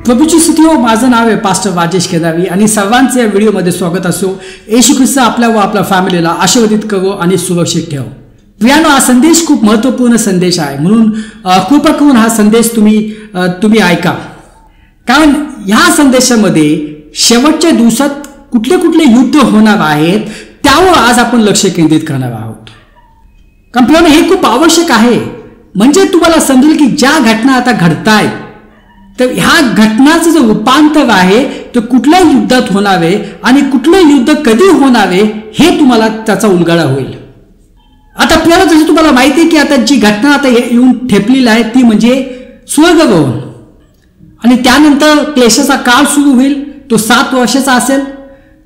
प्रभूची स्तुती हो. माझं नाव आहे पास्टर राजेश केदारी आणि सर्वांचे या व्हिडिओमध्ये स्वागत असो. येशू ख्रिस्त आपल्या व आपल्या फॅमिलीला आशीर्वादित करो आणि सुरक्षित ठेवो. प्रियानो, हा संदेश खूप महत्त्वपूर्ण संदेश आहे, म्हणून कृपा करून हा संदेश तुम्ही ऐका. कारण ह्या संदेशामध्ये शेवटच्या दिवसात कुठले कुठले युद्ध होणार आहेत त्यावर आज आपण लक्ष केंद्रित करणार आहोत. कारण प्रियानो, हे खूप आवश्यक आहे, म्हणजे तुम्हाला समजेल की ज्या घटना आता घडतायत तर ह्या घटनाचं जे रूपांतर आहे ते कुठल्या युद्धात होणार आहे आणि कुठलं युद्ध कधी होणार आहे हे तुम्हाला त्याचा उलगडा होईल. आता प्रियानो, जसं तुम्हाला माहिती आहे की आता जी घटना आता येऊन ठेपलेली आहे ती म्हणजे स्वर्गरोहण, आणि त्यानंतर क्लेशाचा काळ सुरू होईल. तो 7 वर्षाचा असेल.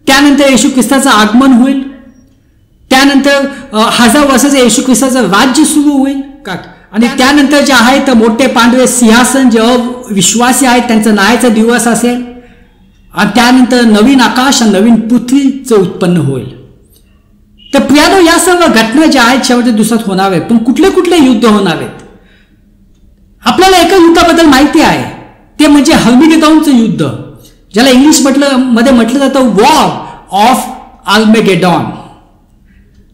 त्यानंतर येशू ख्रिस्ताचं आगमन होईल. त्यानंतर 1000 वर्षाचं येशू ख्रिस्ताचं राज्य सुरू होईल. आणि त्यानंतर जे आहे तर मोठे पांढरे सिंहासन, जे अविश्वासी आहेत त्यांचा न्यायाचा दिवस असेल. आणि त्यानंतर नवीन आकाश आणि नवीन पृथ्वीचं उत्पन्न होईल. तर प्रियानो, या सर्व घटना ज्या आहेत शेवटच्या दिवसात होणार आहेत. पण कुठले कुठले युद्ध होणार आहेत? आपल्याला एका युद्धाबद्दल माहिती आहे, ते म्हणजे हर्मिगेदॉनचं युद्ध, ज्याला इंग्लिश मध्ये म्हटलं जातं वॉर ऑफ आर्मेगेडॉन.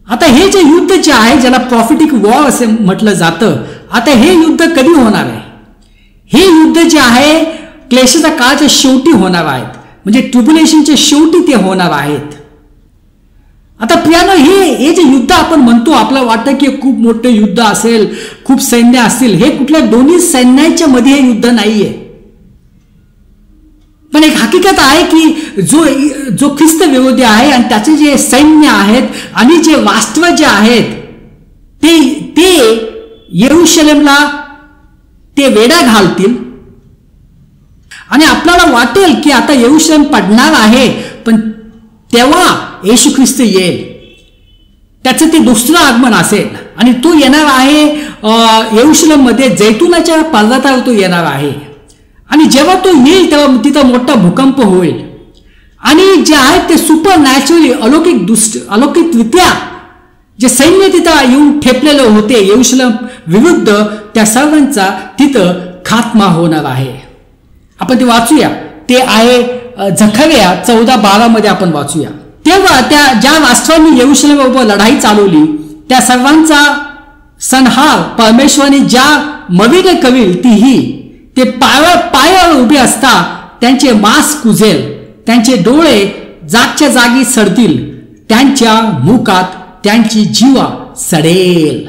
आता हे जे युद्ध जे आहे, ज्याला प्रॉफिटिक वॉर असे म्हटलं जातं, आता हे युद्ध कधी होणार आहे? हे युद्ध जे आहे क्लेशाच्या काळाच्या शेवटी होणार आहेत, म्हणजे ट्रिब्युलेशनच्या शेवटी ते होणार आहेत. आता प्रियानो, हे जे युद्ध आपण म्हणतो, आपल्याला वाटतं की खूप मोठं युद्ध असेल, खूप सैन्य असतील. हे कुठल्या दोन्ही सैन्याच्या मध्ये हे युद्ध नाहीये. पण एक हकीकत आहे की जो ख्रिस्त विरोधी आहे आणि त्याचे जे सैन्य आहेत आणि जे राष्ट्र जे आहेत ते येरुशलेमला ते वेढा घालतील. आणि आपल्याला वाटेल की आता येरुशलेम पडणार आहे, पण तेव्हा येशू ख्रिस्त येईल. त्याचं ते दुसरं आगमन असेल आणि तो येणार आहे येरुशलेम मध्ये जैतुनाच्या पर्वतावर तो येणार आहे. आणि जेव्हा तो येईल तेव्हा तिथं मोठा भूकंप होईल आणि जे आहेत ते सुपर नॅचरली अलौकिकरित्या जे सैन्य तिथं येऊन ठेपलेले होते येरुशलेम विरुद्ध, त्या सर्वांचा तिथं खात्मा होणार आहे. आपण ते वाचूया. ते आहे झकर्या 14:12 मध्ये आपण वाचूया. तेव्हा त्या ज्या राष्ट्रांनी येरुशलेमबरोबर लढाई चालवली त्या सर्वांचा संहार परमेश्वराने ज्या मविने करील तीही. ते पायावर उभे असता त्यांचे मांस कुजेल, त्यांचे डोळे जागच्या जागी सडतील, त्यांच्या मुखात त्यांची जीवा सडेल.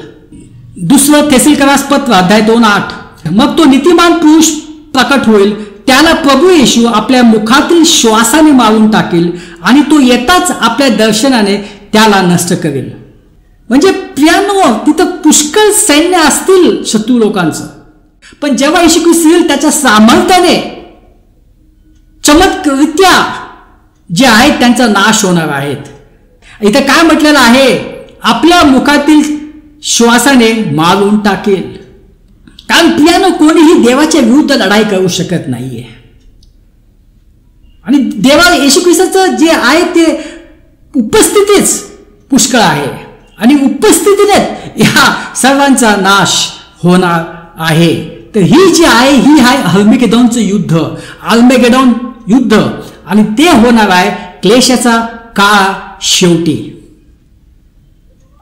2 थेसलकरास पत्र 2:8. मग तो नीतिमान पुरुष प्रकट होईल, त्याला प्रभू येशू आपल्या मुखातील श्वासाने मारून टाकेल आणि तो येताच आपल्या दर्शनाने त्याला नष्ट करेल. म्हणजे प्रियानो, तिथं पुष्कळ सैन्य असतील शत्रू लोकांचं, पण जेव्हा येशू ख्रिस्त येईल त्याच्या सामर्थ्याने चमत्कारित्या जे आहेत त्यांचा नाश होणार आहेत. इथं काय म्हटलेलं आहे? आपल्या मुखातील श्वासाने मारून टाकेल. कारण प्रियानो, कोणीही देवाच्या विरुद्ध लढाई करू शकत नाहीये. आणि देवा येशू ख्रिस्ताचं जे आहे ते उपस्थितीच पुष्कळ आहे आणि उपस्थितीने या सर्वांचा नाश होणार आहे. तर ही जी आहे ही आहे हर्मिगेदॉनचं युद्ध, आर्मेगेडॉन युद्ध, आणि ते होणार आहे क्लेशाचा काळ शेवटी.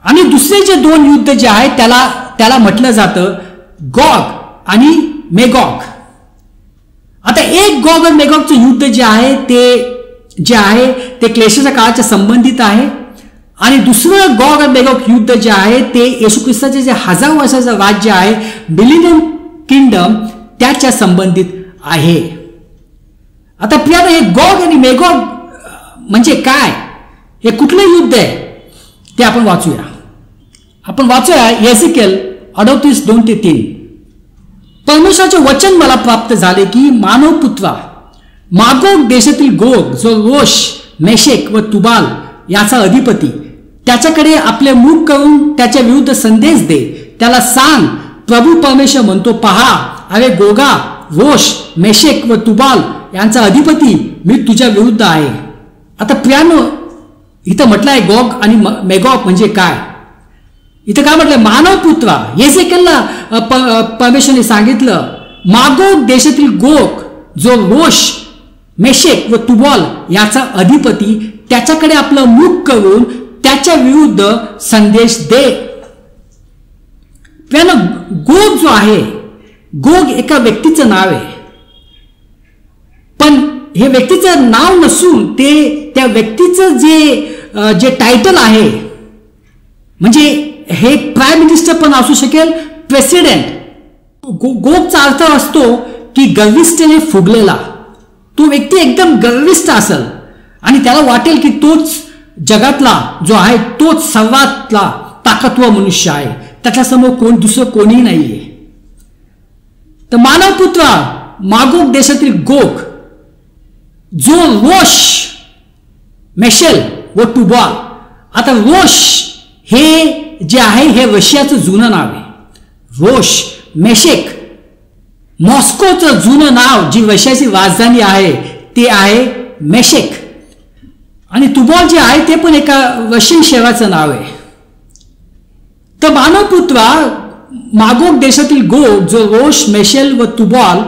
आणि दुसरे जे 2 युद्ध जे आहेत त्याला म्हटलं जातं गॉग आणि मेगॉग. आता एक गॉग आणि मेगॉगचं युद्ध जे आहे ते क्लेशाच्या काळाच्या संबंधित आहे, आणि दुसरं गॉग आणि मेगॉग युद्ध जे आहे ते येशू ख्रिस्ताचे जे 1000 वर्षाचं राज्य आहे मिलेनियम किंगडम त्याच्या संबंधित आहे. आता प्रियानो, हे गॉग आणि मेगॉग म्हणजे काय? हे कुठलं युद्ध आहे ते आपण वाचूया. एझेकिएल 38:2-3. परमेश्वराचे वचन मला प्राप्त झाले की मानवपुत्रा, मागोग देशातील गोग जो रोश, मेशेक व तुबाल याचा अधिपती, त्याच्याकडे आपले मुख करून त्याच्या विरुद्ध संदेश दे. त्याला सांग, प्रभू परमेश्वर म्हणतो, पहा, अरे गोगा, रोश, मेशेक व तुबाल यांचा अधिपती मी तुझ्या विरुद्ध आहे. आता प्रियानो, इथं म्हटलं आहे गॉग आणि मेगॉग म्हणजे काय? इथं काय म्हटलं? मानवपुत्रा. एझेकिएलला परमेश्वरने सांगितलं मागोग देशातील गोग जो रोष मेशेक व तुबॉल याचा अधिपती त्याच्याकडे आपलं मुख करून त्याच्या विरुद्ध संदेश दे. त्यानं गोग जो आहे, गोग एका व्यक्तीचं नाव आहे, पण हे व्यक्तीचं नाव नसून ते त्या व्यक्तीचं जे टायटल आहे, म्हणजे हे प्राईम मिनिस्टर पण असू शकेल, प्रेसिडेंट. गोगचा अर्थ असतो की गर्विष्ठतेने फुगलेला. तो व्यक्ती एकदम गर्विष्ठ असेल आणि त्याला वाटेल की तोच जगातला जो आहे तोच सर्वातला ताकदवर मनुष्य आहे, त्याच्यासमोर दुसरं कोणीही नाहीये. तर मानवपुत्र मागोग देशातील गोग, जो रोष मेशेल व टुबॉल. आता रोष हे जे आहे हे रशियाचं जुनं नाव आहे. रोष मेशेक मॉस्कोचं जुनं नाव, जी रशियाची राजधानी आहे ते आहे मेशेक. आणि तुबॉल जे आहे ते पण एका रशियन शहराचं नाव आहे. तर मानवपुत्र मागोग देशातील गोग, जो रोष मेशेल व तुबॉल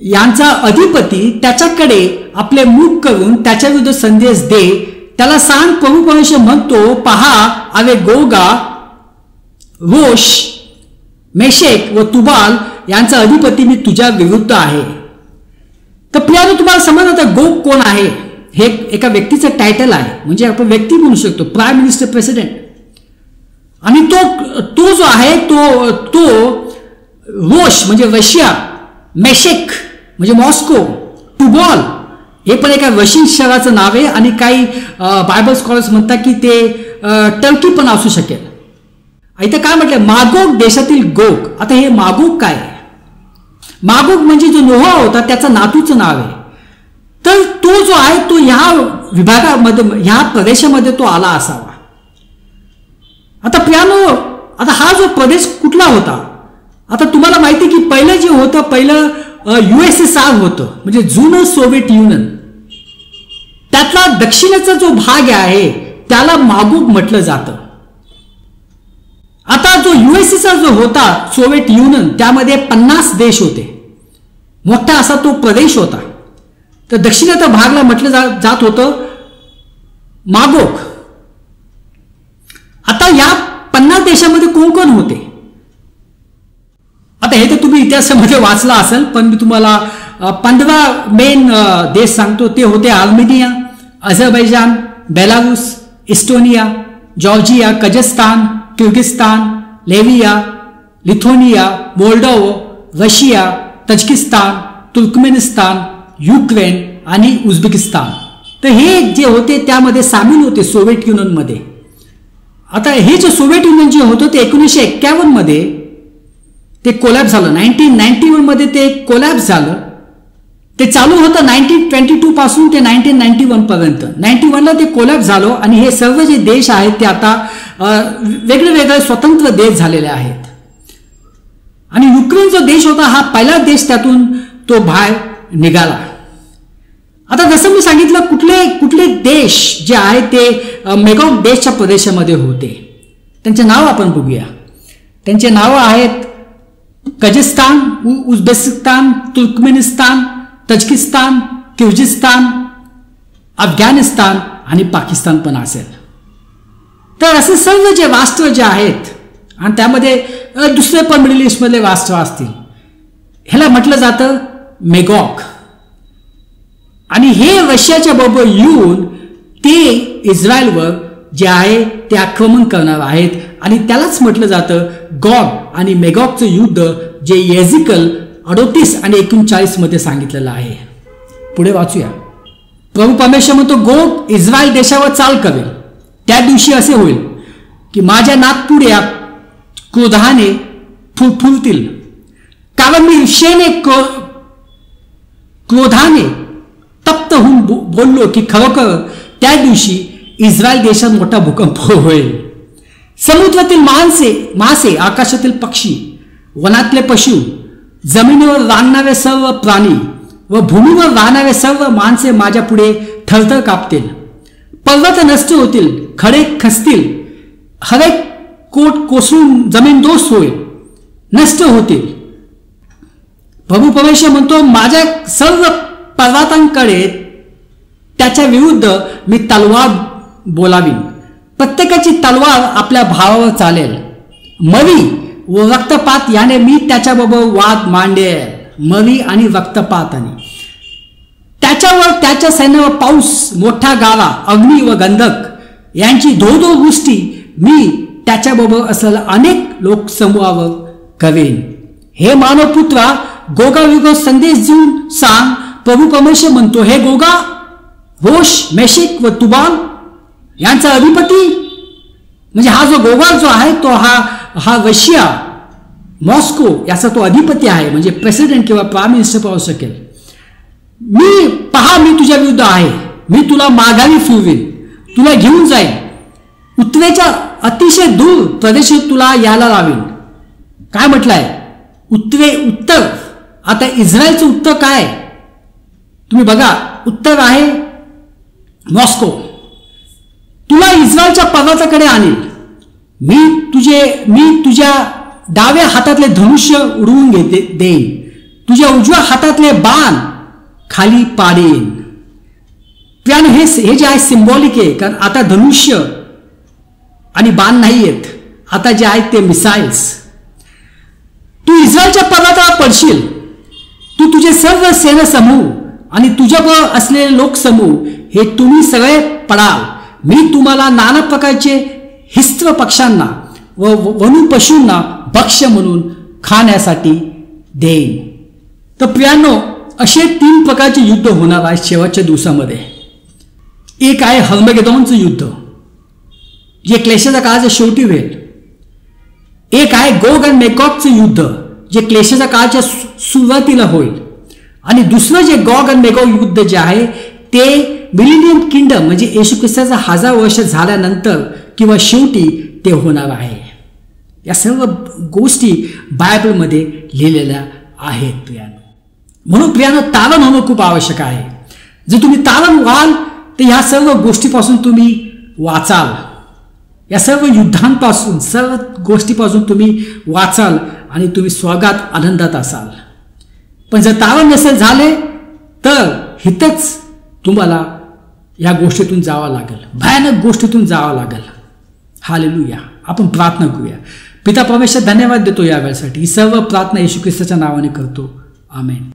यांचा अधिपती, त्याच्याकडे आपले मुख करून त्याच्या विरुद्ध संदेश दे. त्याला सांग, प्रभू परमेश्वर म्हणतो, पहा अवे गोगा, रोष मेशेक व तुबाल यांचा अधिपती मी तुझ्या विरुद्ध आहे. तर प्रियानो, तुम्हाला समजलं तर गोग कोण आहे? हे एका व्यक्तीचं टायटल आहे, म्हणजे आपण व्यक्ती म्हणू शकतो, प्राईम मिनिस्टर, प्रेसिडेंट. आणि तो जो आहे तो रोष म्हणजे रशिया, मेशेक म्हणजे मॉस्को, टुबॉल हे पण एका रशियन शहराचं नाव आहे. आणि काही बायबल स्कॉलर्स म्हणतात की ते टर्की पण असू शकेल. इथं काय म्हटलं, मागोग देशातील गोग. आता हे मागोग काय आहे? मागोग म्हणजे जो नोहा होता त्याचा नातूचं नाव आहे. तर तो जो आहे तो ह्या विभागामध्ये, ह्या प्रदेशामध्ये तो आला असावा. आता प्रियानो, आता हा जो प्रदेश कुठला होता? आता तुम्हाला माहिती की पहिलं जे होतं, पहिलं USSR होतं, म्हणजे जुनं सोव्हिएट युनियन. त्यातला दक्षिणेचा जो भाग आहे त्याला मागोग म्हटलं जातं. आता जो USSR जो होता, सोव्हिएट युनियन, त्यामध्ये 50 देश होते, मोठा असा तो प्रदेश होता. तर दक्षिणेच्या भागला म्हटलं जात होतं मागोग. आता या 50 देशामध्ये कोण कोण होते? आता हे तर तुम्ही इतिहासामध्ये वाचला असेल, पण मी तुम्हाला 15 मेन देश सांगतो. ते होते Armenia, Azerbaijan, Belarus, Estonia, Georgia, Kazakhstan, Kyrgyzstan, Latvia, Lithuania, Moldova, Russia, Tajikistan, Turkmenistan, Ukraine आणि उझबेकिस्तान. तर हे जे होते त्यामध्ये सामील होते सोव्हिएट युनियनमध्ये. आता हे जे सोव्हिएट युनियन जे होतं ते 1951 मध्ये ते कोलॅप्स झालं. 1991 मध्ये ते कोलॅप्स झालं. ते चालू होतं 1922 पासून ते 1991 पर्यंत. 91ला ते कोलॅप्स झालं आणि हे सर्व जे देश आहेत ते आता वेगळे वेगळे स्वतंत्र देश झालेले आहेत. आणि युक्रेन जो देश होता हा पहिला देश त्यातून तो बाहेर निघाला. आता जसं मी सांगितलं, कुठले देश जे आहेत ते मेगॉग देशच्या प्रदेशामध्ये होते. त्यांचे नाव आपण बघूया. त्यांचे नावं आहेत Kazakhstan, Uzbekistan, Turkmenistan, Tajikistan, Kyrgyzstan, Afghanistan आणि पाकिस्तान पण असेल. तर असे सर्व जे राष्ट्र जे आहेत, आणि त्यामध्ये दुसरे पण मिडल ईस्टमधले राष्ट्र असतील, ह्याला म्हटलं जातं मेगॉग. आणि हे रशियाच्या बरोबर येऊन ते इस्रायलवर जे आहे ते आक्रमण करणार आहेत. आणि त्यालाच म्हटलं जातं गॉग आणि मेगॉगचं युद्ध, जे एझेकिएल 38 आणि 39 मध्ये सांगितलेलं आहे. पुढे वाचूया. प्रभू परमेश्वर म्हणतो, गोग इस्रायल देशावर चाल करेल. त्या दिवशी असे होईल की माझ्या नागपुड्या क्रोधाने फुलतील, कारण मी ईर्ष्येने क्रोधाने तप्त होऊन बोललो की खरोखर त्या दिवशी इस्रायल देशात मोठा भूकंप होईल. समुद्रातील मासे, आकाशातील पक्षी, वनातले पशु, जमिनीवर राहणारे सर्व प्राणी व भूमीवर राहणारे सर्व माणसे माझ्या पुढे थरथर कापतील. पर्वत नष्ट होतील, खडे खचतील, हरेक कोट कोसळून जमीनदोस्त होईल, नष्ट होतील. प्रभू परमेश्वर म्हणतो, माझ्या सर्व पर्वतांकडे त्याच्या विरुद्ध मी तलवार बोलावीन. प्रत्येकाची तलवार आपल्या भावावर चालेल. मवी व रक्तपात याने मी त्याच्याबरोबर वाद मांडेल. मवी आणि रक्तपाताने त्याच्यावर, त्याच्या सैन्यावर पाऊस, मोठा गारा, अग्नी व गंधक यांची धो गोष्टी मी त्याच्याबरोबर असलेल्या अनेक लोकसमूहावर करेन. हे मानवपुत्रा, गोगा विगो संदेश देऊन सांग, प्रभू परमेश्वर म्हणतो, हे गोगा, रोश, मेशेक व तुबाल यांचा अधिपती, म्हणजे हा जो गोगा जो आहे तो हा रशिया, मॉस्को याचा तो अधिपती आहे, म्हणजे प्रेसिडेंट किंवा प्राईम मिनिस्टर पाहू शकेल. मी तुझ्या विरुद्ध आहे. मी तुला माघारी फिरवीन, तुला घेऊन जाईन, उत्तरेच्या अतिशय दूर प्रदेशात तुला यायला लावीन. काय म्हटलंय? उत्तर. आता इस्रायलचं उत्तर काय? तुम्ही बघा, उत्तर आहे मॉस्को. तुला इस्रायलच्या पर्वताकडे आणील. मी तुझ्या डाव्या हातातले धनुष्य उडवून देईन. तुझ्या उजव्या हातातले बाण खाली पाडेन. प्रियानो, हे जे आहे सिम्बॉलिक आहे, कारण आता धनुष्य आणि बाण नाही आहेत, आता जे आहेत ते मिसाईल्स. तू इस्रायलच्या पर्वतावर पडशील. तू तुझे सर्व सेनासमूह आणि तुझ्याबरोबर असलेले लोकसमूह हे तुम्ही सगळे पडाल. मी तुम्हाला नाना प्रकारचे हिस्त्र पक्ष्यांना व वनू पशूंना भक्ष्य म्हणून खाण्यासाठी देईन. तर प्रियानो, असे 3 प्रकारचे युद्ध होणार आहे शेवटच्या दिवसामध्ये. एक आहे हर्मगेदोनचं युद्ध, जे क्लेशाच्या काळाच्या शेवटी होईल. एक आहे गोग आणि मेगॉगचं युद्ध, जे क्लेशाच्या काळाच्या सुरुवातीला होईल. आणि दुसरं जे गॉग आणि मेगॉग युद्ध जे आहे ते मिलेनियम किंगडम, म्हणजे येशू ख्रिस्ताचा 1000 वर्ष झाल्यानंतर किंवा शेवटी ते होणार आहे. या सर्व गोष्टी बायबलमध्ये लिहिलेल्या आहेत प्रियानो. म्हणून प्रियानो, तारण होणं खूप आवश्यक आहे. जर तुम्ही तारण व्हाल तर ह्या सर्व गोष्टीपासून तुम्ही वाचाल. या सर्व युद्धांपासून, सर्व गोष्टीपासून तुम्ही वाचाल आणि तुम्ही स्वर्गात आनंदात असाल. पण जर तारण नसेल झाले तर हितच तुम्हाला या गोष्टीतून जावं लागेल, भयानक गोष्टीतून जावं लागेल. हालेलुया. आपण प्रार्थना करूया. पिता परमेश्वर, धन्यवाद देतो या वेळेसाठी. ही सर्व प्रार्थना येशू ख्रिस्ताच्या नावाने करतो. आमेन.